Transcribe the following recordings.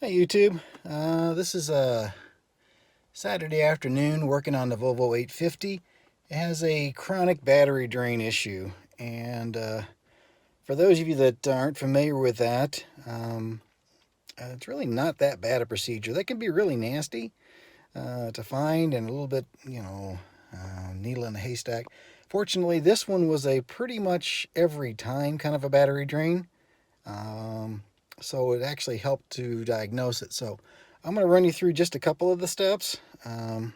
Hey YouTube, this is a Saturday afternoon working on the Volvo 850. It has a chronic battery drain issue, and for those of you that aren't familiar with that, it's really not that bad a procedure. That can be really nasty to find and a little bit, needle in a haystack. Fortunately, this one was a pretty much every time kind of a battery drain. So it actually helped to diagnose it. So I'm going to run you through just a couple of the steps and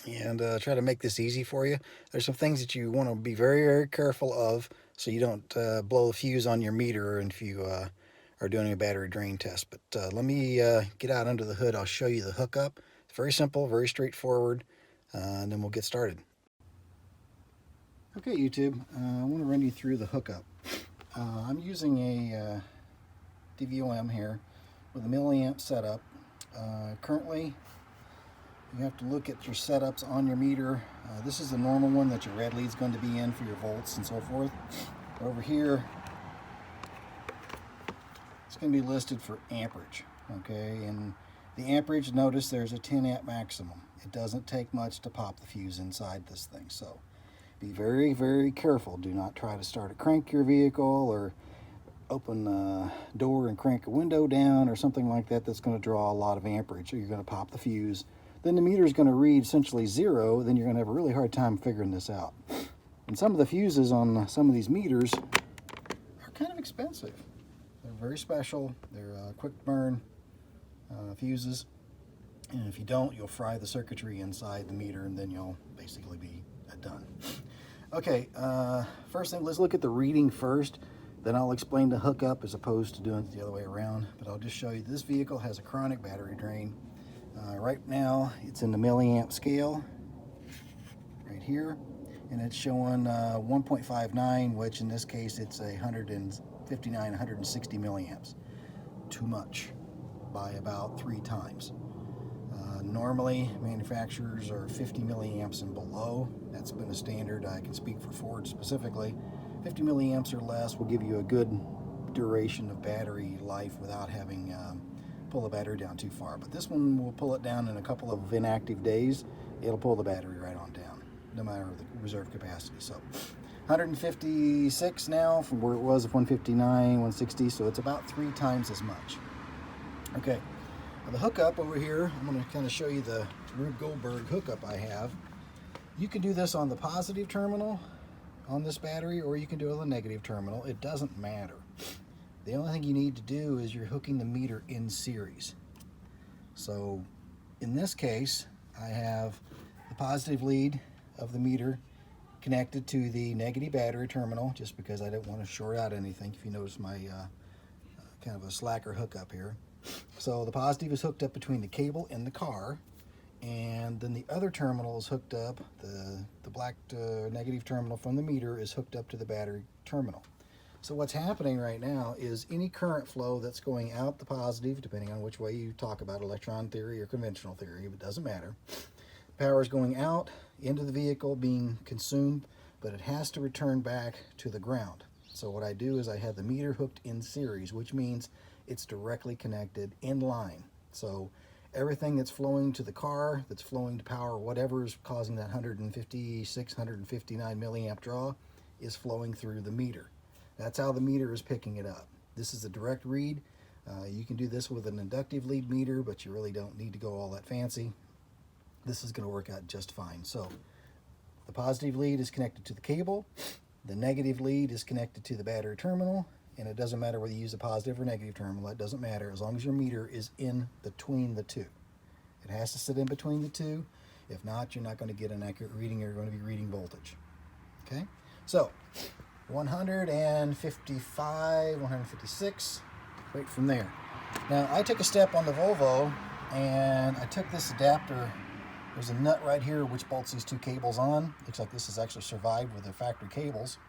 try to make this easy for you. There's some things that you want to be very, very careful of so you don't blow the fuse on your meter if you are doing a battery drain test. But let me get out under the hood. I'll show you the hookup. It's very simple, very straightforward, and then we'll get started. Okay, YouTube, I want to run you through the hookup. I'm using a DVOM here with a milliamp setup. Currently, you have to look at your setups on your meter. This is the normal one that your red lead's going to be in for your volts and so forth. Over here, it's going to be listed for amperage. Okay, and the amperage, notice there's a 10 amp maximum. It doesn't take much to pop the fuse inside this thing, so be very, very careful. Do not try to start or crank your vehicle or open a door and crank a window down or something like that that's going to draw a lot of amperage, or you're going to pop the fuse. Then the meter is going to read essentially zero. Then you're going to have a really hard time figuring this out. And some of the fuses on some of these meters are kind of expensive. They're very special. They're quick burn fuses, and if you don't, you'll fry the circuitry inside the meter, and then you'll basically be done. Okay, first thing, let's look at the reading first. Then I'll explain the hookup as opposed to doing it the other way around. But I'll just show you this vehicle has a chronic battery drain. Right now, it's in the milliamp scale, right here. And it's showing 1.59, which in this case, it's 159, 160 milliamps. Too much by about 3 times. Normally, manufacturers are 50 milliamps and below. That's been a standard. I can speak for Ford specifically. 50 milliamps or less will give you a good duration of battery life without having pull the battery down too far. But this one will pull it down in a couple of inactive days. It'll pull the battery right on down, no matter the reserve capacity. So 156 now from where it was at 159, 160, so it's about 3 times as much. Okay. The hookup over here, I'm going to kind of show you the Rube Goldberg hookup I have. You can do this on the positive terminal on this battery, or you can do it on the negative terminal. It doesn't matter. The only thing you need to do is you're hooking the meter in series. So in this case, I have the positive lead of the meter connected to the negative battery terminal, just because I didn't want to short out anything. If you notice my kind of a slacker hookup here. So the positive is hooked up between the cable and the car, and then the other terminal is hooked up, the black negative terminal from the meter is hooked up to the battery terminal. So what's happening right now is any current flow that's going out the positive, depending on which way you talk about, electron theory or conventional theory, it doesn't matter. Power is going out into the vehicle being consumed, but it has to return back to the ground. So what I do is I have the meter hooked in series, which means it's directly connected in line. So everything that's flowing to the car, that's flowing to power, whatever is causing that 156, 159 milliamp draw is flowing through the meter. That's how the meter is picking it up. This is a direct read. You can do this with an inductive lead meter, but you really don't need to go all that fancy. This is going to work out just fine. So the positive lead is connected to the cable. The negative lead is connected to the battery terminal. And it doesn't matter whether you use a positive or negative terminal. It doesn't matter as long as your meter is in between the two. It has to sit in between the two. If not, you're not going to get an accurate reading. You're going to be reading voltage. Okay? So 155, 156, right from there. Now, I took a step on the Volvo, and I took this adapter. There's a nut right here which bolts these 2 cables on. Looks like this has actually survived with the factory cables.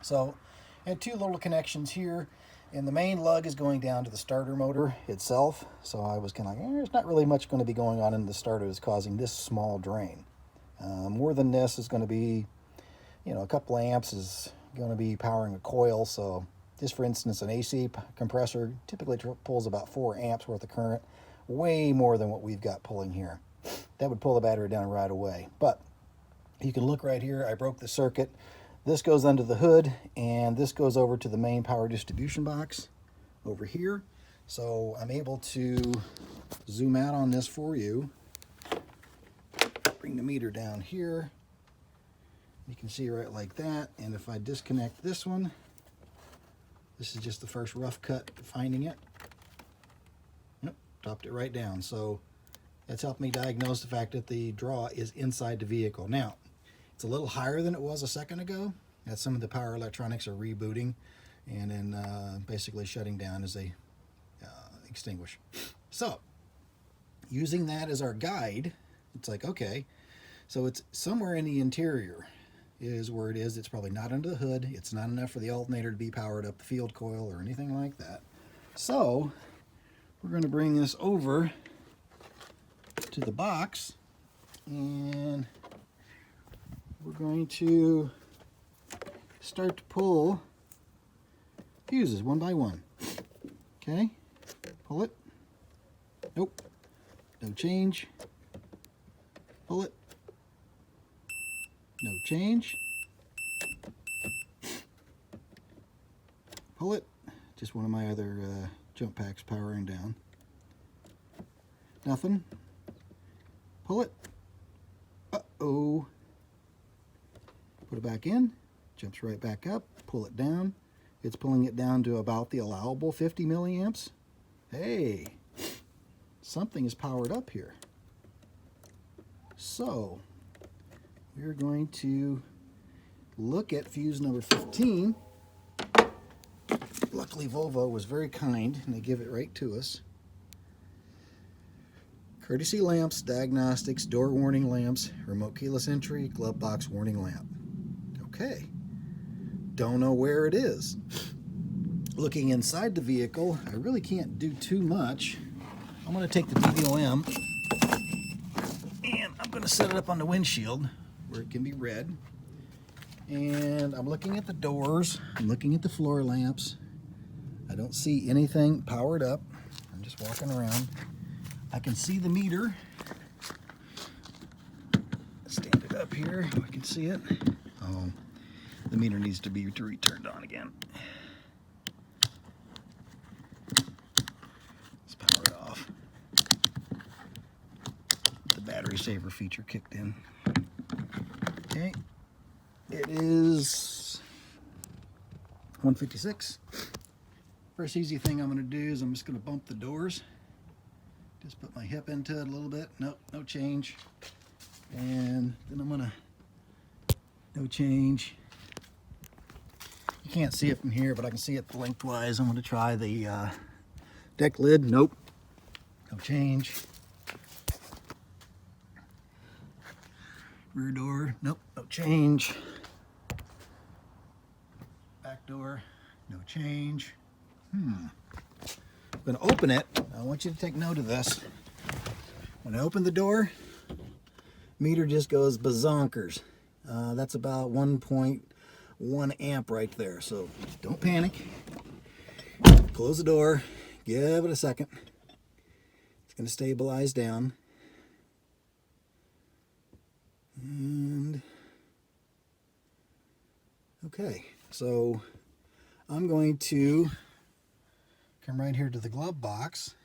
So I had 2 little connections here, and the main lug is going down to the starter motor itself. So I was kind of like, there's not really much going to be going on in the starter that's causing this small drain. More than this is going to be, a couple of amps is going to be powering a coil, so Just for instance, an AC compressor typically pulls about 4 amps worth of current, way more than what we've got pulling here. That would pull the battery down right away. But you can look right here, I broke the circuit. This goes under the hood, and this goes over to the main power distribution box over here. So I'm able to zoom out on this for you. Bring the meter down here. You can see right like that. And if I disconnect this one, this is just the first rough cut finding it. Yep, dropped it right down. So that's helped me diagnose the fact that the draw is inside the vehicle. Now, it's a little higher than it was a second ago. As some of the power electronics are rebooting and then basically shutting down as they extinguish. So, using that as our guide, it's like, okay, so it's somewhere in the interior is where it is. It's probably not under the hood. It's not enough for the alternator to be powered up the field coil or anything like that. So, we're going to bring this over to the box, and we're going to start to pull fuses one by one. Okay, pull it. Nope, no change. Pull it. No change. Pull it. Just one of my other jump packs powering down. Nothing. Pull it. Uh-oh. Put it back in. Jumps right back up. Pull it down. It's pulling it down to about the allowable 50 milliamps. Hey, something is powered up here. So, we're going to look at fuse number 15. Luckily, Volvo was very kind and they give it right to us. Courtesy lamps, diagnostics, door warning lamps, remote keyless entry, glove box warning lamp. Okay. Don't know where it is. Looking inside the vehicle, I really can't do too much. I'm going to take the DVOM and I'm going to set it up on the windshield where it can be read. And I'm looking at the doors. I'm looking at the floor lamps. I don't see anything powered up. I'm just walking around. I can see the meter. Stand it up here. I can see it. Oh, the meter needs to be turned on again. Let's power it off. The battery saver feature kicked in. Okay. It is 156. First easy thing I'm going to do is I'm just going to bump the doors. Just put my hip into it a little bit. Nope, no change. And then I'm going to, no change. You can't see it from here, but I can see it lengthwise. I'm going to try the deck lid. Nope, no change. Rear door, nope, no change. Back door, no change. I'm going to open it. I want you to take note of this. When I open the door, meter just goes bazonkers. That's about 1.1 amp right there. So don't panic. Close the door. Give it a second. It's going to stabilize down. And okay, so I'm going to come right here to the glove box,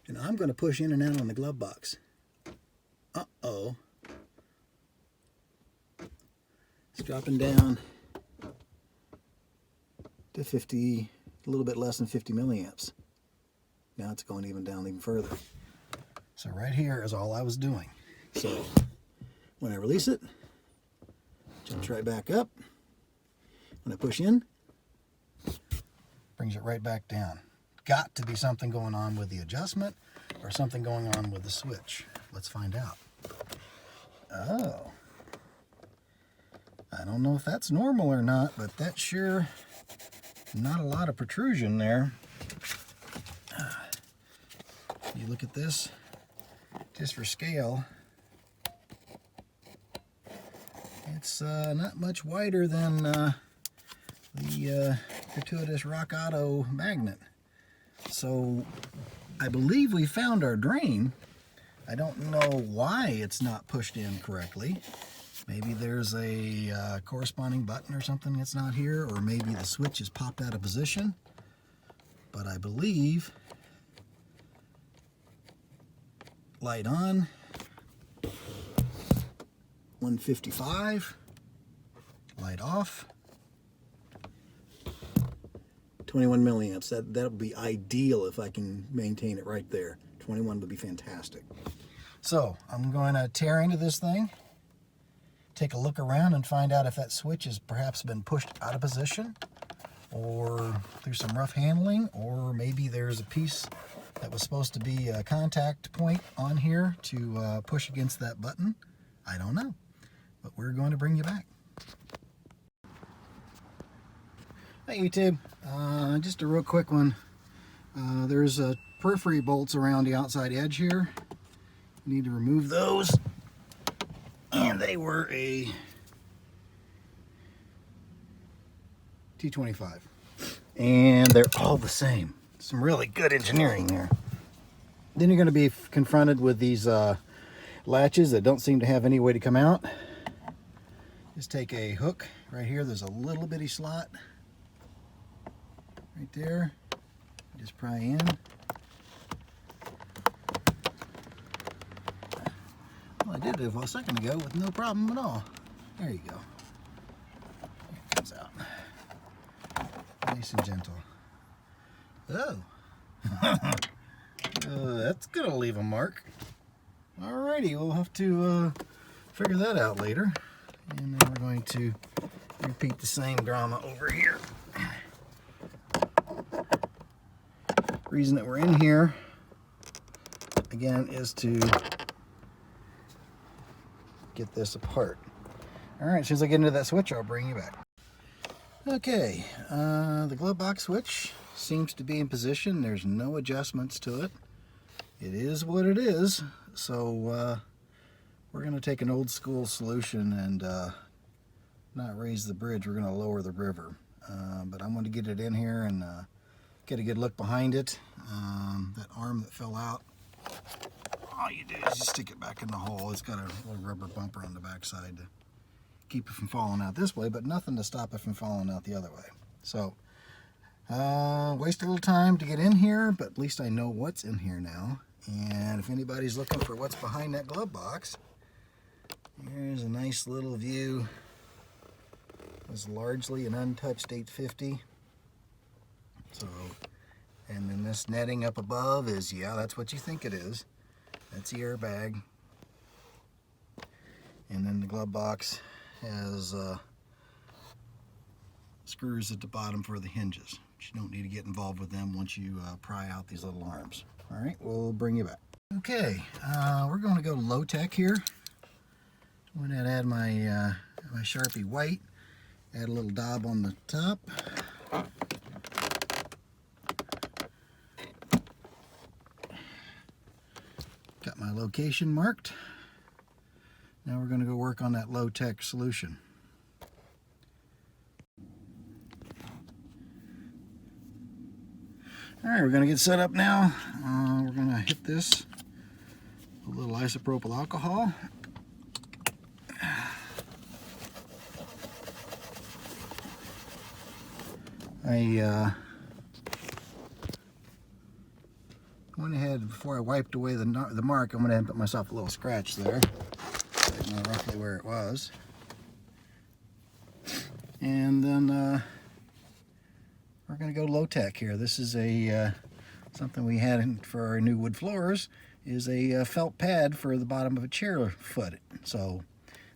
and I'm going to push in and out on the glove box. Uh-oh. It's dropping down to 50, a little bit less than 50 milliamps. Now it's going even further. So right here is all I was doing. So when I release it, it jumps right back up. When I push in, brings it right back down. Got to be something going on with the adjustment or something going on with the switch. Let's find out. Oh. I don't know if that's normal or not, but that's sure not a lot of protrusion there. You look at this, just for scale, it's not much wider than the gratuitous rock auto magnet. So I believe we found our drain. I don't know why it's not pushed in correctly. Maybe there's a corresponding button or something that's not here, or maybe the switch is popped out of position. But I believe light on, 155, light off, 21 milliamps. That'll be ideal if I can maintain it right there. 21 would be fantastic. So I'm going to tear into this thing, take a look around and find out if that switch has perhaps been pushed out of position, or through some rough handling, or maybe there's a piece that was supposed to be a contact point on here to push against that button. I don't know, but we're going to bring you back. Hey YouTube, just a real quick one. There's periphery bolts around the outside edge here. You need to remove those, and they were a T25, and they're all the same. Some really good engineering there. Then you're going to be confronted with these latches that don't seem to have any way to come out. Just take a hook right here. There's a little bitty slot right there. Just pry in. Well, I did it a second ago with no problem at all. There you go. It comes out. Nice and gentle. Oh. That's gonna leave a mark. Alrighty, we'll have to figure that out later. And then we're going to repeat the same drama over here. Reason that we're in here, again, is to get this apart. Alright, as soon as I get into that switch, I'll bring you back. Okay, the glove box switch seems to be in position. There's no adjustments to it. It is what it is. So we're going to take an old school solution and not raise the bridge. We're going to lower the river. But I'm going to get it in here and get a good look behind it. That arm that fell out, all you do is you stick it back in the hole. It's got a little rubber bumper on the back side to keep it from falling out this way, but nothing to stop it from falling out the other way. So waste a little time to get in here, but at least I know what's in here now. And if anybody's looking for what's behind that glove box, here's a nice little view. It's largely an untouched 850. So, and then this netting up above is, yeah, that's what you think it is. That's the airbag. And then the glove box has screws at the bottom for the hinges. But you don't need to get involved with them once you pry out these little arms. All right, we'll bring you back. Okay, we're going to go low tech here. I'm going to add my my Sharpie white. Add a little daub on the top. Got my location marked. Now we're going to go work on that low tech solution. Alright, we're going to get set up now. We're going to hit this with a little isopropyl alcohol. I went ahead, before I wiped away the mark, I went ahead and put myself a little scratch there. I know roughly where it was. And then we're going to go low tech here. This is a something we had for our new wood floors, is a felt pad for the bottom of a chair foot. So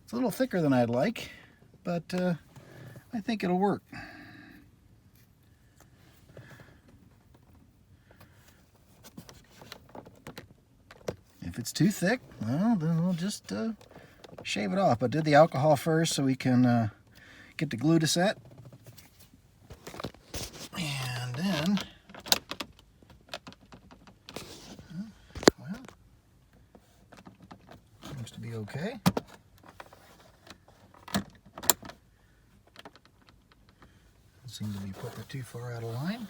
it's a little thicker than I'd like, but I think it'll work. If it's too thick, well, then we'll just shave it off. But did the alcohol first so we can get the glue to set. And then, well, seems to be okay. Let's seem to be putting it too far out of line.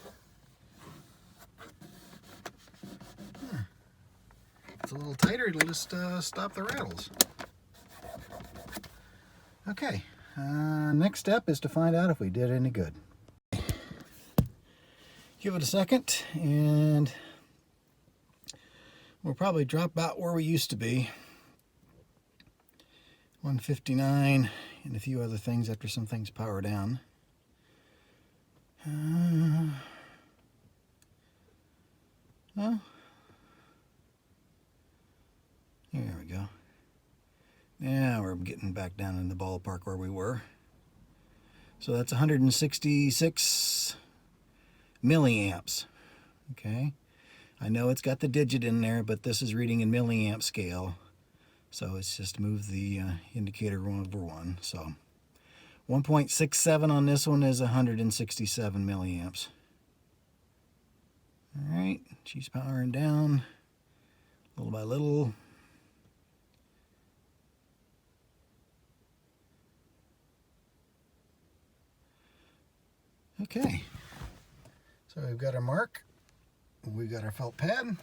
It's a little tighter, it'll just stop the rattles. Okay, next step is to find out if we did any good. Give it a second, and we'll probably drop about where we used to be. 159 and a few other things after some things power down. Well, there we go. Now we're getting back down in the ballpark where we were. So that's 166 milliamps. Okay. I know it's got the digit in there, but this is reading in milliamp scale. So it's just move the indicator over one. So 1.67 on this one is 167 milliamps. All right, she's powering down little by little. Okay, so we've got our mark, we've got our felt pad,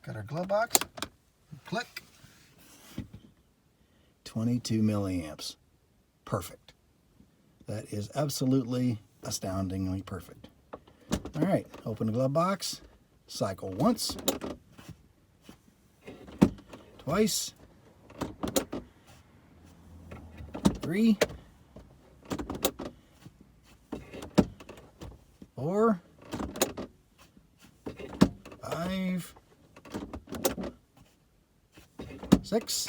got our glove box, click, 22 milliamps. Perfect. That is absolutely astoundingly perfect. All right, open the glove box, cycle once, twice, 3, 4, 5, 6,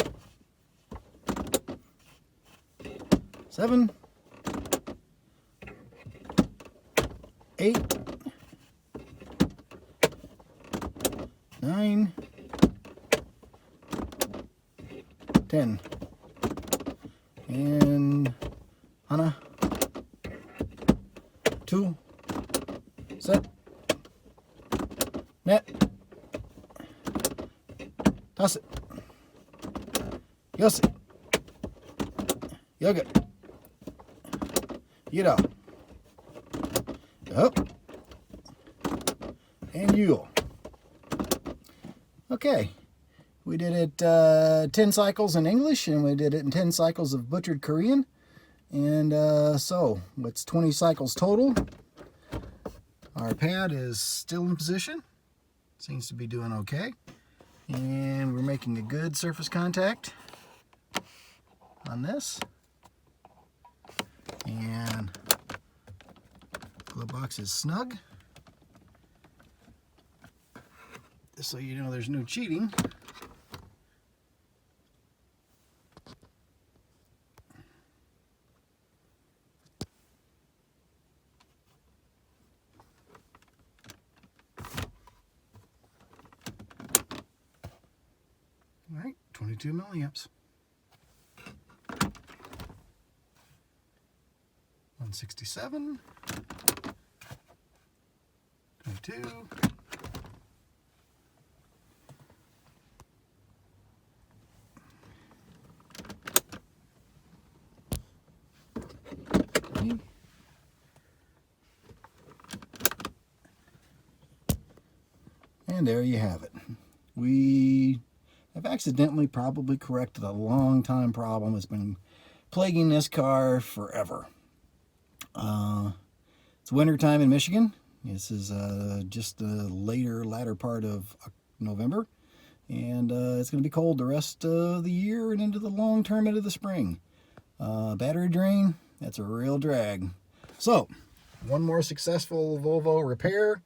7, 8, 9, 10, and Hannah, 2, set, net, toss it, yoss it, yoga, get out, up, and you. Okay, we did it 10 cycles in English, and we did it in 10 cycles of butchered Korean, and so it's 20 cycles total. Our pad is still in position, seems to be doing okay, and we're making a good surface contact on this, and glove box is snug, just so you know there's no cheating. All right, 22 milliamps. 167, 22, and there you have it. We have accidentally probably corrected a long time problem that's been plaguing this car forever. It's winter time in Michigan. This is just the latter part of November, and it's going to be cold the rest of the year and into the long term into the spring. Battery drain, that's a real drag. So, one more successful Volvo repair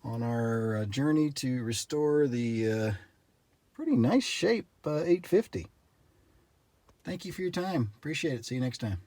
on our journey to restore the pretty nice shape 850. Thank you for your time. Appreciate it. See you next time.